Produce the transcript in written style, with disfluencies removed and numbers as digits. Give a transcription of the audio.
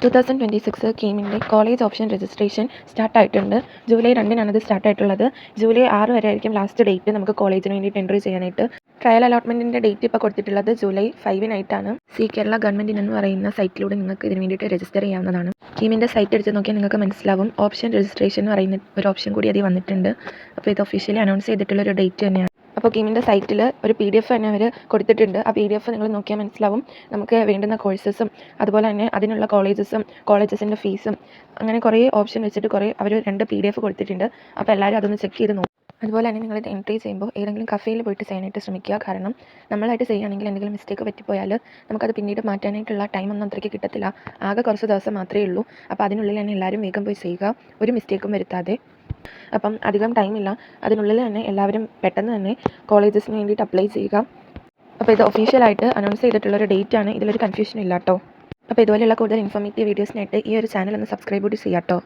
2026 കീമിൻ്റെ college option registration സ്റ്റാർട്ടായിട്ടുണ്ട്. July 2-നാണ് ഇത് സ്റ്റാർട്ടായിട്ടുള്ളത്. July 6 വരെ ആയിരിക്കും ലാസ്റ്റ് ഡേറ്റ് നമുക്ക് കോളേജിന് വേണ്ടിയിട്ട് എൻട്രി ചെയ്യാനായിട്ട്. ട്രയൽ അലോട്ട്മെൻറ്റിൻ്റെ ഡേറ്റ് ഇപ്പോൾ കൊടുത്തിട്ടുള്ളത് ജൂലൈ 5-നായിട്ടാണ്. സി കേരള ഗവൺമെൻറ് എന്ന് പറയുന്ന സൈറ്റിലൂടെ നിങ്ങൾക്ക് ഇതിന് വേണ്ടിയിട്ട് രജിസ്റ്റർ ചെയ്യാവുന്നതാണ്. കീമിൻ്റെ സൈറ്റ് എടുത്ത് നോക്കിയാൽ നിങ്ങൾക്ക് മനസ്സിലാവും. ഓപ്ഷൻ രജിസ്ട്രേഷൻ എന്ന് പറയുന്ന ഒരു ഓപ്ഷൻ കൂടി അതിൽ വന്നിട്ടുണ്ട്. അപ്പോൾ ഇത് ഒഫീഷ്യലി അനൗൺസ് ചെയ്തിട്ടുള്ളൊരു ഡേറ്റ് തന്നെയാണ്. അപ്പോൾ കീമിൻ്റെ സൈറ്റിൽ ഒരു PDF തന്നെ അവർ കൊടുത്തിട്ടുണ്ട്. ആ PDF നിങ്ങൾ നോക്കിയാൽ മനസ്സിലാവും. നമുക്ക് വേണ്ടുന്ന കോഴ്സസും അതുപോലെ തന്നെ അതിനുള്ള കോളേജസിൻ്റെ ഫീസും അങ്ങനെ കുറേ ഓപ്ഷൻ വെച്ചിട്ട് അവർ 2 PDF കൊടുത്തിട്ടുണ്ട്. അപ്പോൾ എല്ലാവരും അതൊന്ന് ചെക്ക് ചെയ്ത് നോക്കും. അതുപോലെ തന്നെ നിങ്ങൾ എൻട്രി ചെയ്യുമ്പോൾ ഏതെങ്കിലും കഫേയിൽ പോയിട്ട് ചെയ്യാനായിട്ട് ശ്രമിക്കുക. കാരണം നമ്മളായിട്ട് ചെയ്യുകയാണെങ്കിൽ എന്തെങ്കിലും മിസ്റ്റേക്ക് പറ്റിപ്പോയാൽ നമുക്കത് പിന്നീട് മാറ്റാനായിട്ടുള്ള ടൈമൊന്നും അത്രയ്ക്ക് കിട്ടത്തില്ല. ആകെ കുറച്ച് ദിവസം മാത്രമേ ഉള്ളൂ. അപ്പോൾ അതിനുള്ളിൽ തന്നെ എല്ലാവരും വേഗം പോയി ചെയ്യുക, ഒരു മിസ്റ്റേക്കും വരുത്താതെ. അപ്പം അധികം ടൈമില്ല, അതിനുള്ളിൽ തന്നെ എല്ലാവരും പെട്ടെന്ന് തന്നെ കോളേജസിന് വേണ്ടിയിട്ട് അപ്ലൈ ചെയ്യുക. അപ്പോൾ ഇത് ഒഫീഷ്യലായിട്ട് അനൗൺസ് ചെയ്തിട്ടുള്ളൊരു ഡേറ്റാണ്, ഇതിലൊരു കൺഫ്യൂഷൻ ഇല്ല കേട്ടോ. അപ്പോൾ ഇതുപോലെയുള്ള കൂടുതൽ ഇൻഫോർമേറ്റീവ് വീഡിയോസിനായിട്ട് ഈ ഒരു ചാനൽ ഒന്ന് സബ്സ്ക്രൈബ് കൂടി ചെയ്യാം കേട്ടോ.